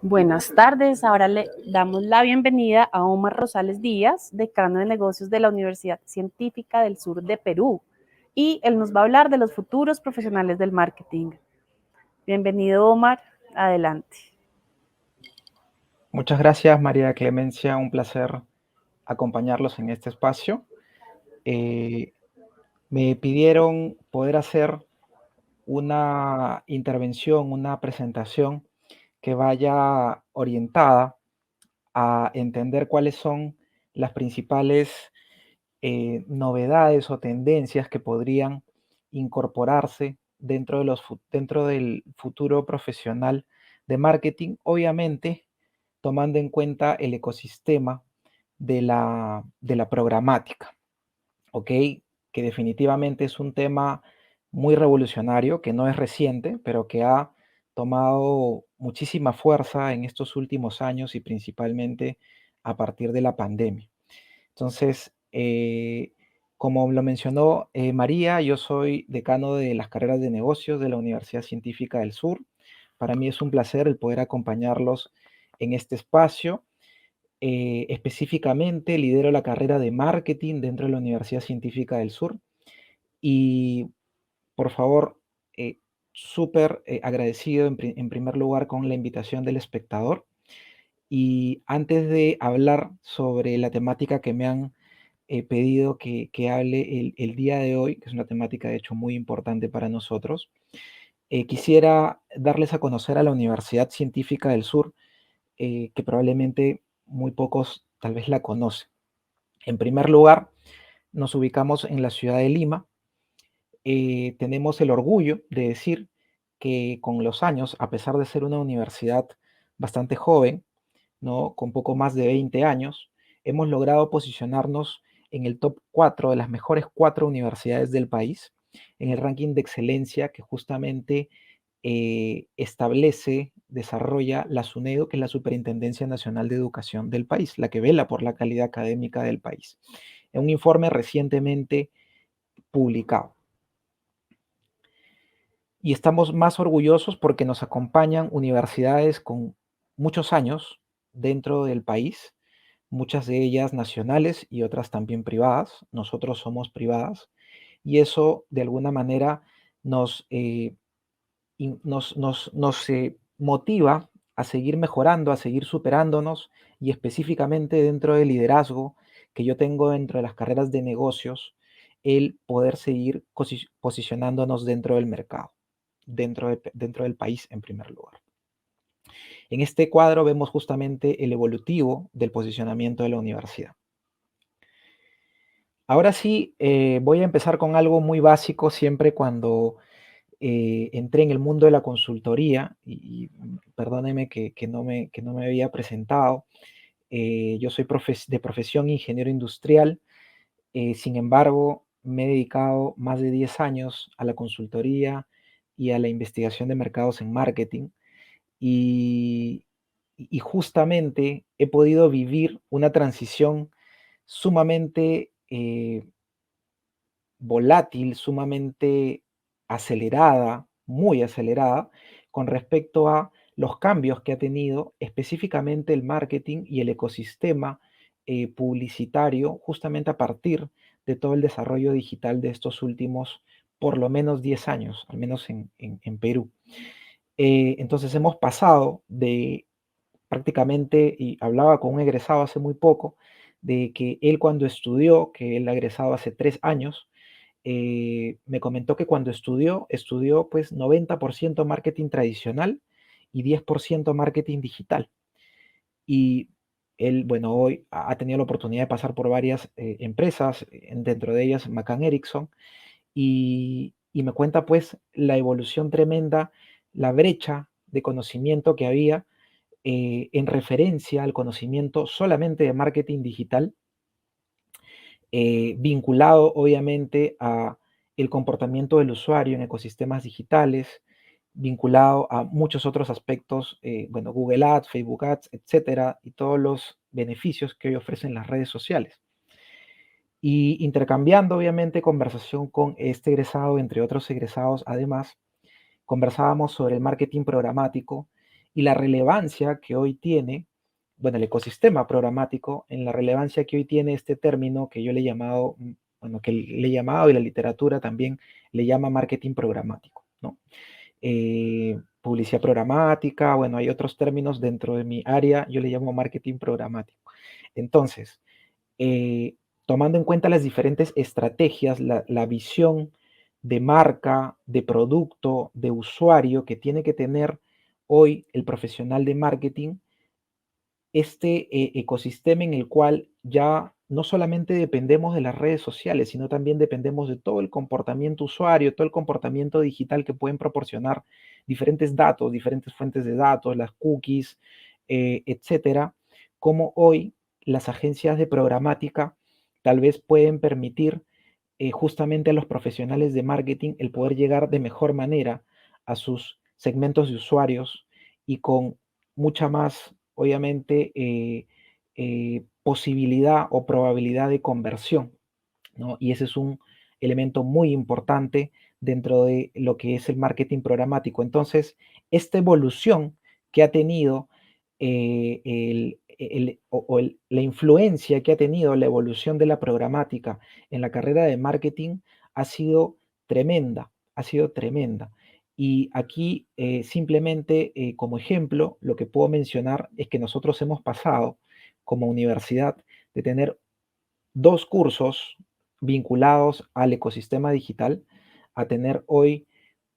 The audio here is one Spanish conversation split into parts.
Buenas tardes, ahora le damos la bienvenida a Omar Rosales Díaz, decano de negocios de la Universidad Científica del Sur de Perú, y él nos va a hablar de los futuros profesionales del marketing. Bienvenido, Omar, adelante. Muchas gracias, María Clemencia, un placer acompañarlos en este espacio. Me pidieron poder hacer una intervención, una presentación que vaya orientada a entender cuáles son las principales novedades o tendencias que podrían incorporarse dentro del futuro profesional de marketing, obviamente tomando en cuenta el ecosistema de la programática, ¿ok? Que definitivamente es un tema muy revolucionario, que no es reciente, pero que ha tomado muchísima fuerza en estos últimos años y principalmente a partir de la pandemia. Entonces, como lo mencionó María, yo soy decano de las carreras de negocios de la Universidad Científica del Sur. Para mí es un placer el poder acompañarlos en este espacio. Específicamente lidero la carrera de marketing dentro de la Universidad Científica del Sur y por favor, eh, súper agradecido en primer lugar con la invitación del espectador. Y antes de hablar sobre la temática que me han pedido que hable el día de hoy, que es una temática de hecho muy importante para nosotros, quisiera darles a conocer a la Universidad Científica del Sur, que probablemente muy pocos tal vez la conocen. En primer lugar, nos ubicamos en la ciudad de Lima. Tenemos el orgullo de decir que con los años, a pesar de ser una universidad bastante joven, ¿no? Con poco más de 20 años, hemos logrado posicionarnos en el top 4 de las mejores 4 universidades del país, en el ranking de excelencia que justamente establece, desarrolla la SUNEDO, que es la Superintendencia Nacional de Educación del país, la que vela por la calidad académica del país. En un informe recientemente publicado. Y estamos más orgullosos porque nos acompañan universidades con muchos años dentro del país, muchas de ellas nacionales y otras también privadas. Nosotros somos privadas y eso de alguna manera nos, motiva a seguir mejorando, a seguir superándonos y específicamente dentro del liderazgo que yo tengo dentro de las carreras de negocios, el poder seguir posicionándonos dentro del mercado, dentro del país en primer lugar. En este cuadro vemos justamente el evolutivo del posicionamiento de la universidad. Ahora sí, voy a empezar con algo muy básico siempre cuando entré en el mundo de la consultoría y perdóneme que no me había presentado. Yo soy de profesión ingeniero industrial, sin embargo, me he dedicado más de 10 años a la consultoría y a la investigación de mercados en marketing y, y justamente he podido vivir una transición sumamente volátil, sumamente acelerada, muy acelerada, con respecto a los cambios que ha tenido específicamente el marketing y el ecosistema publicitario, justamente a partir de todo el desarrollo digital de estos últimos, por lo menos 10 años, al menos en Perú. Entonces hemos pasado de prácticamente, y hablaba con un egresado hace muy poco, de que él cuando estudió, que él ha egresado hace 3 años, me comentó que cuando estudió pues 90% marketing tradicional y 10% marketing digital. Y él, bueno, hoy ha tenido la oportunidad de pasar por varias empresas, dentro de ellas McCann Erickson, y me cuenta pues la evolución tremenda, la brecha de conocimiento que había en referencia al conocimiento solamente de marketing digital, vinculado obviamente a el comportamiento del usuario en ecosistemas digitales, vinculado a muchos otros aspectos, bueno, Google Ads, Facebook Ads, etcétera, y todos los beneficios que hoy ofrecen las redes sociales. Y intercambiando obviamente conversación con este egresado, entre otros egresados además, conversábamos sobre el marketing programático y la relevancia que hoy tiene, bueno, el ecosistema programático, en la relevancia que hoy tiene este término que yo le he llamado, bueno, que le he llamado y la literatura también le llama marketing programático, ¿no? Publicidad programática, bueno, hay otros términos dentro de mi área, yo le llamo marketing programático. Entonces, tomando en cuenta las diferentes estrategias, la visión de marca, de producto, de usuario que tiene que tener hoy el profesional de marketing, este ecosistema en el cual ya no solamente dependemos de las redes sociales, sino también dependemos de todo el comportamiento usuario, todo el comportamiento digital que pueden proporcionar diferentes datos, diferentes fuentes de datos, las cookies, etcétera, como hoy las agencias de programática tal vez pueden permitir justamente a los profesionales de marketing el poder llegar de mejor manera a sus segmentos de usuarios y con mucha más, obviamente, posibilidad o probabilidad de conversión, ¿no? Y ese es un elemento muy importante dentro de lo que es el marketing programático. Entonces, esta evolución que ha tenido la influencia que ha tenido la evolución de la programática en la carrera de marketing ha sido tremenda, ha sido tremenda. Y aquí simplemente como ejemplo, lo que puedo mencionar es que nosotros hemos pasado como universidad de tener 2 cursos vinculados al ecosistema digital, a tener hoy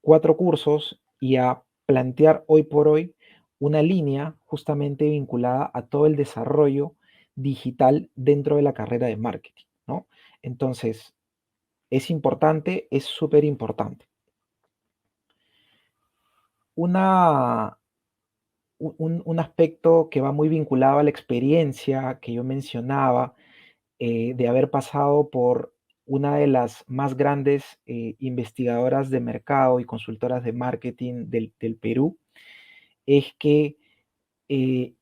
4 cursos y a plantear hoy por hoy una línea justamente vinculada a todo el desarrollo digital dentro de la carrera de marketing, ¿no? Entonces, es importante, es súper importante. Una un aspecto que va muy vinculado a la experiencia que yo mencionaba, de haber pasado por una de las más grandes investigadoras de mercado y consultoras de marketing del Perú, es que eh,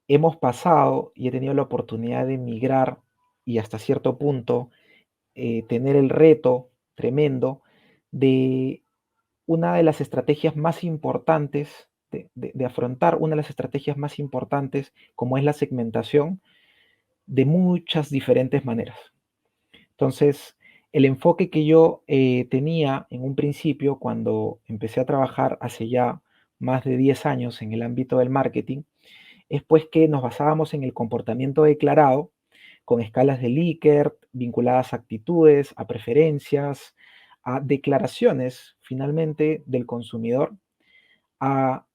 hemos pasado y he tenido la oportunidad de migrar y hasta cierto punto tener el reto tremendo de una de las estrategias más importantes, de afrontar una de las estrategias más importantes como es la segmentación de muchas diferentes maneras. Entonces, el enfoque que yo tenía en un principio cuando empecé a trabajar hace ya más de 10 años en el ámbito del marketing, es pues que nos basábamos en el comportamiento declarado con escalas de Likert vinculadas a actitudes, a preferencias, a declaraciones finalmente del consumidor, a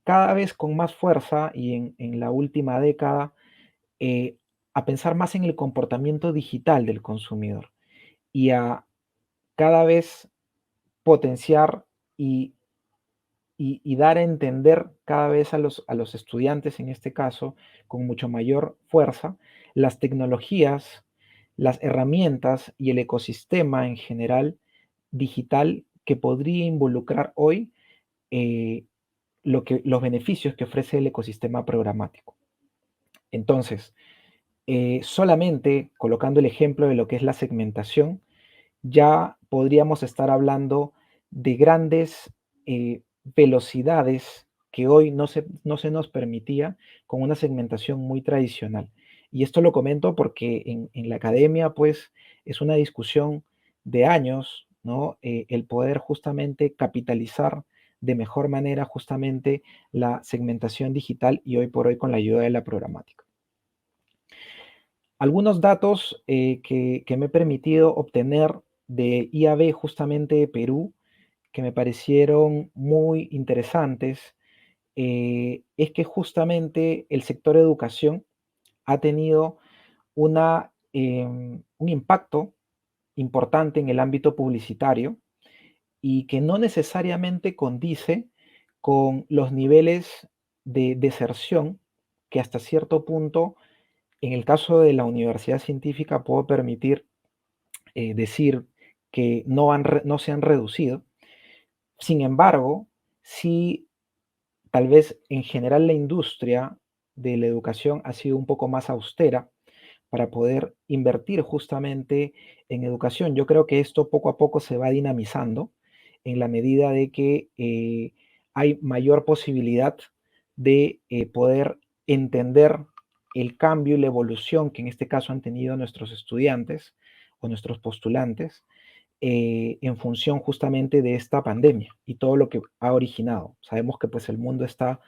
cada vez con más fuerza y en la última década eh, a pensar más en el comportamiento digital del consumidor y a cada vez potenciar y, y dar a entender cada vez a los estudiantes, en este caso, con mucho mayor fuerza, las tecnologías, las herramientas y el ecosistema en general digital que podría involucrar hoy eh, los beneficios que ofrece el ecosistema programático. Entonces, solamente colocando el ejemplo de lo que es la segmentación, ya podríamos estar hablando de grandes velocidades que hoy no se nos permitía con una segmentación muy tradicional. Y esto lo comento porque en la academia, pues, es una discusión de años, ¿no? El poder justamente capitalizar de mejor manera justamente la segmentación digital y hoy por hoy con la ayuda de la programática. Algunos datos que me he permitido obtener de IAB justamente de Perú, que me parecieron muy interesantes, es que justamente el sector educación ha tenido un impacto importante en el ámbito publicitario y que no necesariamente condice con los niveles de deserción que hasta cierto punto, en el caso de la universidad científica, puedo permitir decir que no se han reducido. Sin embargo, sí, tal vez en general la industria de la educación ha sido un poco más austera para poder invertir justamente en educación. Yo creo que esto poco a poco se va dinamizando en la medida de que hay mayor posibilidad de poder entender el cambio y la evolución que en este caso han tenido nuestros estudiantes o nuestros postulantes en función justamente de esta pandemia y todo lo que ha originado. Sabemos que pues el mundo está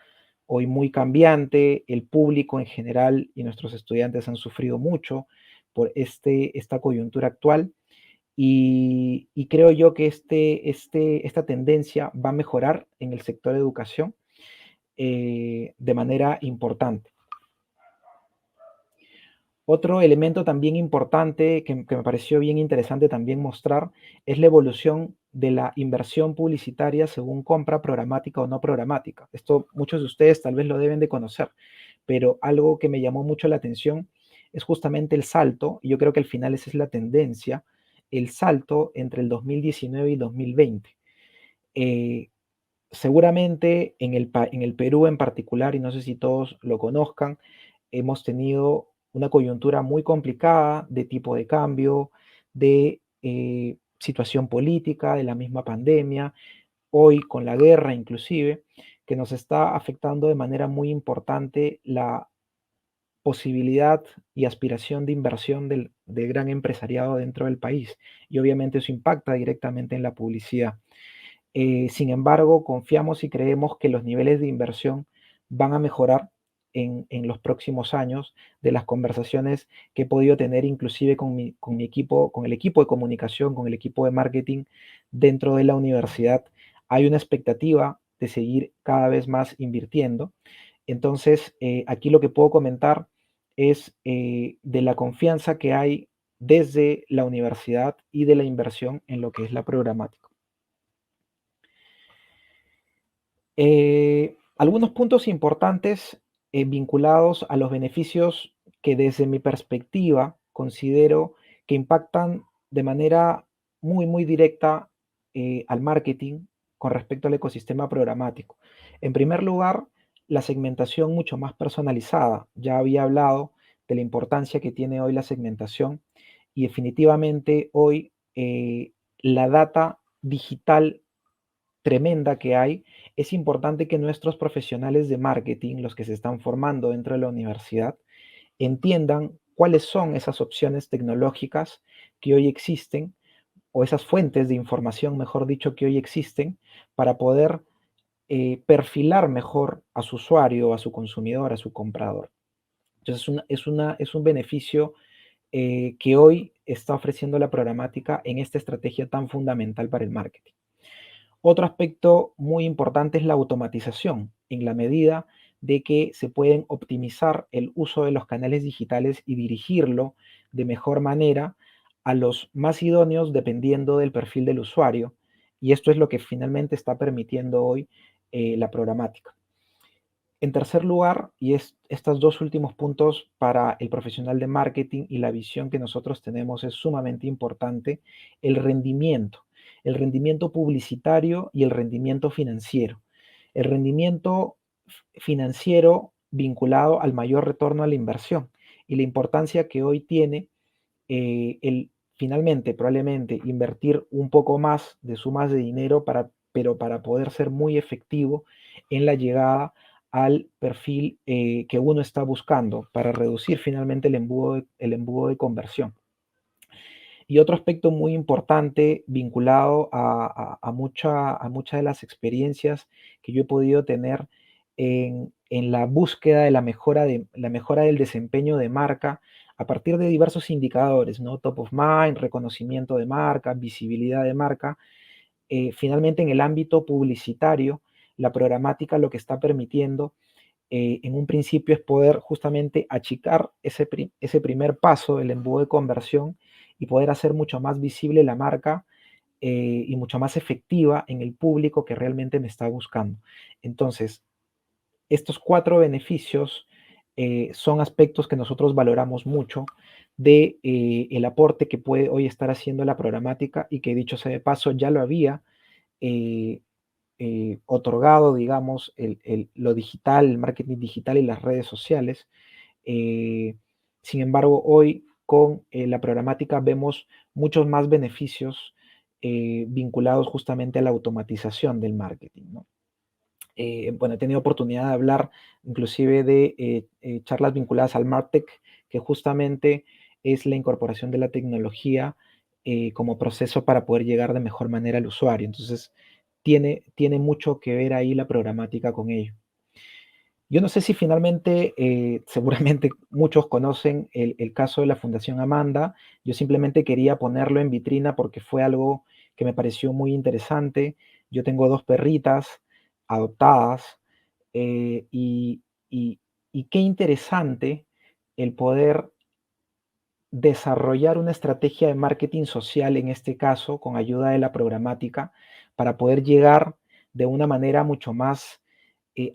hoy muy cambiante, el público en general y nuestros estudiantes han sufrido mucho por esta coyuntura actual y creo yo que esta tendencia va a mejorar en el sector de educación de manera importante. Otro elemento también importante que me pareció bien interesante también mostrar es la evolución de la inversión publicitaria según compra programática o no programática. Esto muchos de ustedes tal vez lo deben de conocer, pero algo que me llamó mucho la atención es justamente el salto, y yo creo que al final esa es la tendencia, el salto entre el 2019 y 2020. Eh, Seguramente en el Perú en particular, y no sé si todos lo conozcan, hemos tenido una coyuntura muy complicada de tipo de cambio, de situación política, de la misma pandemia, hoy con la guerra inclusive, que nos está afectando de manera muy importante la posibilidad y aspiración de inversión del gran empresariado dentro del país. Y obviamente eso impacta directamente en la publicidad. Sin embargo, confiamos y creemos que los niveles de inversión van a mejorar en los próximos años de las conversaciones que he podido tener inclusive con mi equipo, con el equipo de comunicación, con el equipo de marketing dentro de la universidad. Hay una expectativa de seguir cada vez más invirtiendo. Entonces, aquí lo que puedo comentar es de la confianza que hay desde la universidad y de la inversión en lo que es la programática. Algunos puntos importantes vinculados a los beneficios que desde mi perspectiva considero que impactan de manera muy directa al marketing con respecto al ecosistema programático. En primer lugar, la segmentación mucho más personalizada. Ya había hablado de la importancia que tiene hoy la segmentación y definitivamente hoy la data digital tremenda que hay, es importante que nuestros profesionales de marketing, los que se están formando dentro de la universidad, entiendan cuáles son esas opciones tecnológicas que hoy existen o esas fuentes de información, mejor dicho, que hoy existen para poder perfilar mejor a su usuario, a su consumidor, a su comprador. Entonces es un beneficio que hoy está ofreciendo la programática en esta estrategia tan fundamental para el marketing. Otro aspecto muy importante es la automatización, en la medida de que se pueden optimizar el uso de los canales digitales y dirigirlo de mejor manera a los más idóneos dependiendo del perfil del usuario. Y esto es lo que finalmente está permitiendo hoy la programática. En tercer lugar, y estos dos últimos puntos para el profesional de marketing y la visión que nosotros tenemos es sumamente importante, el rendimiento publicitario y el rendimiento financiero. El rendimiento financiero vinculado al mayor retorno a la inversión y la importancia que hoy tiene el finalmente, probablemente, invertir un poco más de sumas de dinero pero para poder ser muy efectivo en la llegada al perfil que uno está buscando para reducir finalmente el embudo de conversión. Y otro aspecto muy importante vinculado a muchas de las experiencias que yo he podido tener en la búsqueda de la mejora del desempeño de marca a partir de diversos indicadores, ¿no? Top of mind, reconocimiento de marca, visibilidad de marca. Finalmente, en el ámbito publicitario, la programática lo que está permitiendo en un principio es poder justamente achicar ese primer paso, el embudo de conversión, y poder hacer mucho más visible la marca y mucho más efectiva en el público que realmente me está buscando. Entonces, estos cuatro beneficios son aspectos que nosotros valoramos mucho de el aporte que puede hoy estar haciendo la programática y que dicho sea de paso ya lo había eh, otorgado, digamos, lo digital, el marketing digital y las redes sociales. Eh, Sin embargo, hoy con la programática vemos muchos más beneficios vinculados justamente a la automatización del marketing, ¿no? Bueno, he tenido oportunidad de hablar inclusive de charlas vinculadas al MarTech, que justamente es la incorporación de la tecnología como proceso para poder llegar de mejor manera al usuario. Entonces, tiene mucho que ver ahí la programática con ello. Yo no sé si finalmente, seguramente muchos conocen el caso de la Fundación Amanda. Yo simplemente quería ponerlo en vitrina porque fue algo que me pareció muy interesante. Yo tengo dos perritas adoptadas eh, y, y- y qué interesante el poder desarrollar una estrategia de marketing social, en este caso, con ayuda de la programática, para poder llegar de una manera mucho más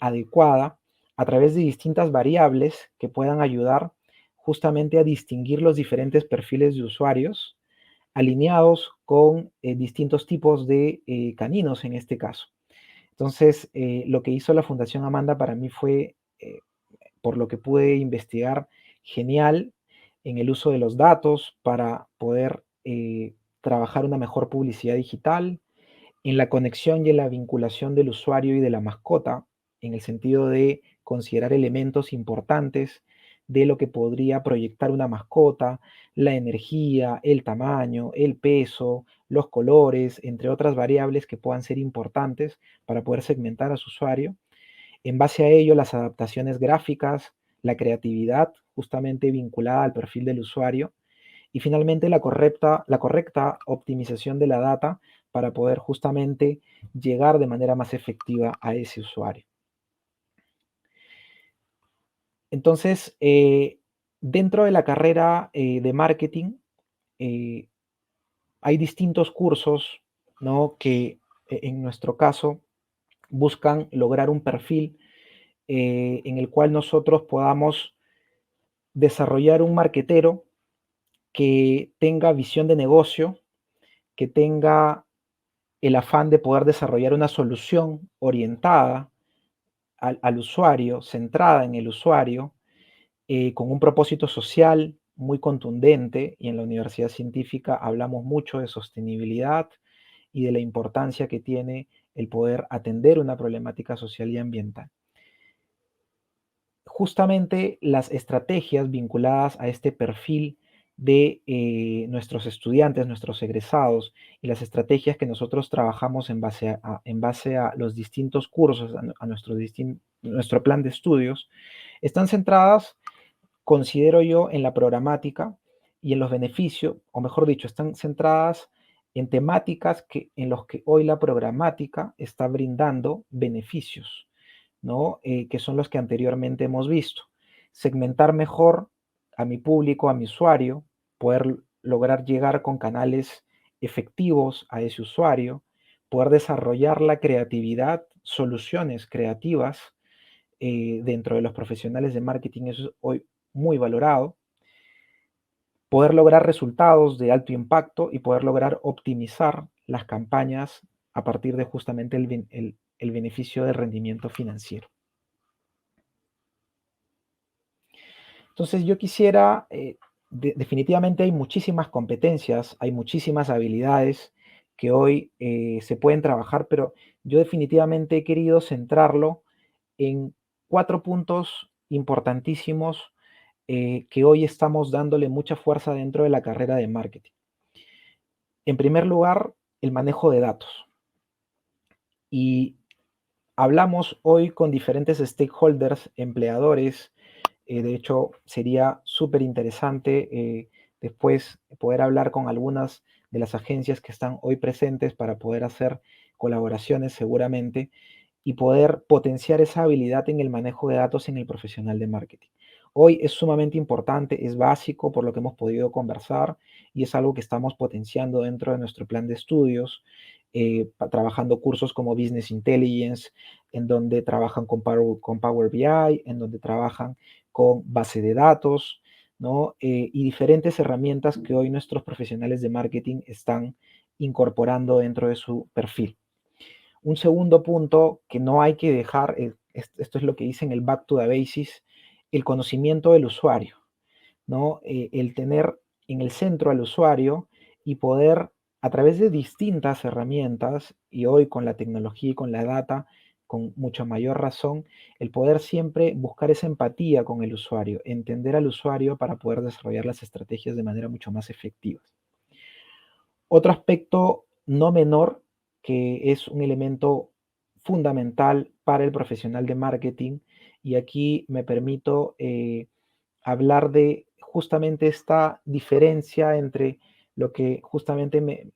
adecuada a través de distintas variables que puedan ayudar justamente a distinguir los diferentes perfiles de usuarios alineados con distintos tipos de caninos en este caso. Entonces, lo que hizo la Fundación Amanda para mí fue, por lo que pude investigar, genial en el uso de los datos para poder trabajar una mejor publicidad digital, en la conexión y en la vinculación del usuario y de la mascota, en el sentido de considerar elementos importantes de lo que podría proyectar una mascota, la energía, el tamaño, el peso, los colores, entre otras variables que puedan ser importantes para poder segmentar a su usuario. En base a ello, las adaptaciones gráficas, la creatividad justamente vinculada al perfil del usuario y finalmente la correcta optimización de la data para poder justamente llegar de manera más efectiva a ese usuario. Entonces, dentro de la carrera de marketing, eh, hay distintos cursos, ¿no? Que en nuestro caso buscan lograr un perfil en el cual nosotros podamos desarrollar un marketero que tenga visión de negocio, que tenga el afán de poder desarrollar una solución orientada al usuario, centrada en el usuario, con un propósito social muy contundente, y en la universidad científica hablamos mucho de sostenibilidad y de la importancia que tiene el poder atender una problemática social y ambiental. Justamente las estrategias vinculadas a este perfil de nuestros estudiantes, nuestros egresados, y las estrategias que nosotros trabajamos en base a los distintos cursos, a nuestro plan de estudios, están centradas, considero yo, en la programática y en los beneficios, o mejor dicho, están centradas en temáticas en los que hoy la programática está brindando beneficios, ¿no? Que son los que anteriormente hemos visto. Segmentar mejor a mi público, a mi usuario, poder lograr llegar con canales efectivos a ese usuario, poder desarrollar la creatividad, soluciones creativas dentro de los profesionales de marketing, eso es hoy muy valorado, poder lograr resultados de alto impacto y poder lograr optimizar las campañas a partir de justamente el beneficio del rendimiento financiero. Entonces yo quisiera, definitivamente hay muchísimas competencias, hay muchísimas habilidades que hoy se pueden trabajar, pero yo definitivamente he querido centrarlo en 4 puntos importantísimos que hoy estamos dándole mucha fuerza dentro de la carrera de marketing. En primer lugar, el manejo de datos. Y hablamos hoy con diferentes stakeholders, empleadores. De hecho, sería súper interesante después poder hablar con algunas de las agencias que están hoy presentes para poder hacer colaboraciones seguramente y poder potenciar esa habilidad en el manejo de datos en el profesional de marketing. Hoy es sumamente importante, es básico por lo que hemos podido conversar y es algo que estamos potenciando dentro de nuestro plan de estudios, trabajando cursos como Business Intelligence, en donde trabajan con Power BI, en donde trabajan con base de datos, ¿no? Y diferentes herramientas que hoy nuestros profesionales de marketing están incorporando dentro de su perfil. Un segundo punto que no hay que dejar, esto es lo que dice en el Back to the Basics, el conocimiento del usuario, ¿no? El tener en el centro al usuario y poder, a través de distintas herramientas, y hoy con la tecnología y con la data, con mucha mayor razón el poder siempre buscar esa empatía con el usuario, entender al usuario para poder desarrollar las estrategias de manera mucho más efectiva. Otro aspecto no menor, que es un elemento fundamental para el profesional de marketing, y aquí me permito hablar de justamente esta diferencia entre lo que justamente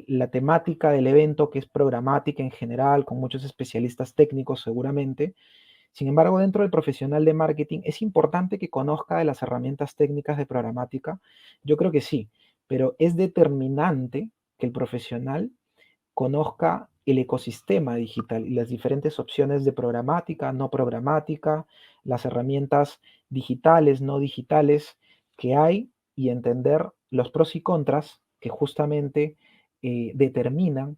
la temática del evento, que es programática en general, con muchos especialistas técnicos seguramente. Sin embargo, dentro del profesional de marketing es importante que conozca de las herramientas técnicas de programática. Yo creo que sí, pero es determinante que el profesional conozca el ecosistema digital y las diferentes opciones de programática, no programática, las herramientas digitales, no digitales que hay, y entender los pros y contras que justamente determinan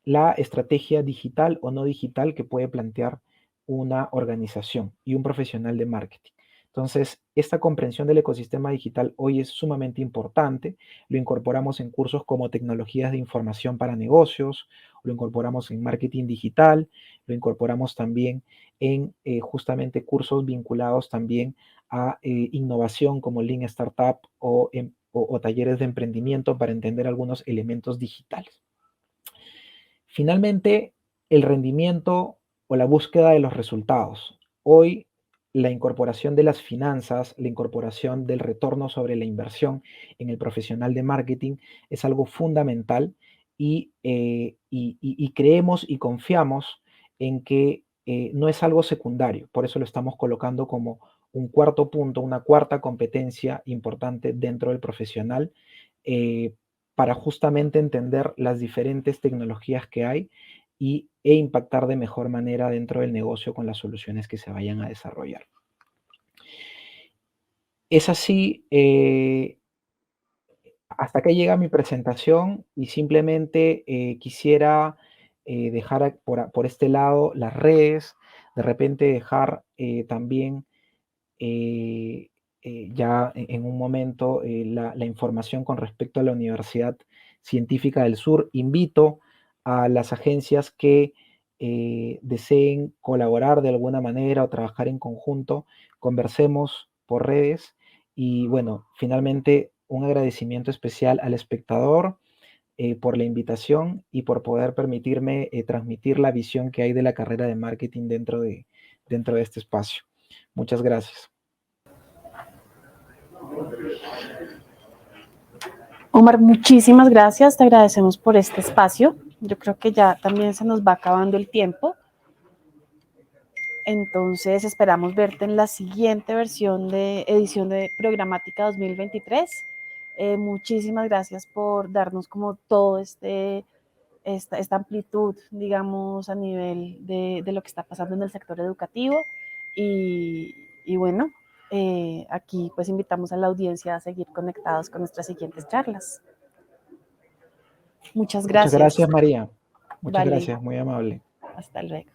la estrategia digital o no digital que puede plantear una organización y un profesional de marketing. Entonces, esta comprensión del ecosistema digital hoy es sumamente importante. Lo incorporamos en cursos como tecnologías de información para negocios, lo incorporamos en marketing digital, lo incorporamos también en justamente cursos vinculados también a innovación como Lean Startup o talleres de emprendimiento para entender algunos elementos digitales. Finalmente, el rendimiento o la búsqueda de los resultados. Hoy, la incorporación de las finanzas, la incorporación del retorno sobre la inversión en el profesional de marketing es algo fundamental, y creemos y confiamos en que no es algo secundario. Por eso lo estamos colocando como un cuarto punto, una cuarta competencia importante dentro del profesional, eh, para justamente entender las diferentes tecnologías que hay e impactar de mejor manera dentro del negocio con las soluciones que se vayan a desarrollar. Es así, hasta acá llega mi presentación, y simplemente quisiera dejar por este lado las redes, de repente dejar también ya en un momento la información con respecto a la Universidad Científica del Sur. Invito a las agencias que deseen colaborar de alguna manera o trabajar en conjunto, conversemos por redes. Y bueno, finalmente un agradecimiento especial al espectador por la invitación y por poder permitirme transmitir la visión que hay de la carrera de marketing dentro de este espacio. Muchas gracias. Omar, muchísimas gracias, te agradecemos por este espacio. Yo creo que ya también se nos va acabando el tiempo. Entonces esperamos verte en la siguiente versión de edición de Programática 2023. Muchísimas gracias por darnos como todo esta amplitud, digamos, a nivel de lo que está pasando en el sector educativo. Y bueno, aquí pues invitamos a la audiencia a seguir conectados con nuestras siguientes charlas. Muchas Muchas gracias. gracias, María. Muchas Vale, gracias, muy amable. hasta luego.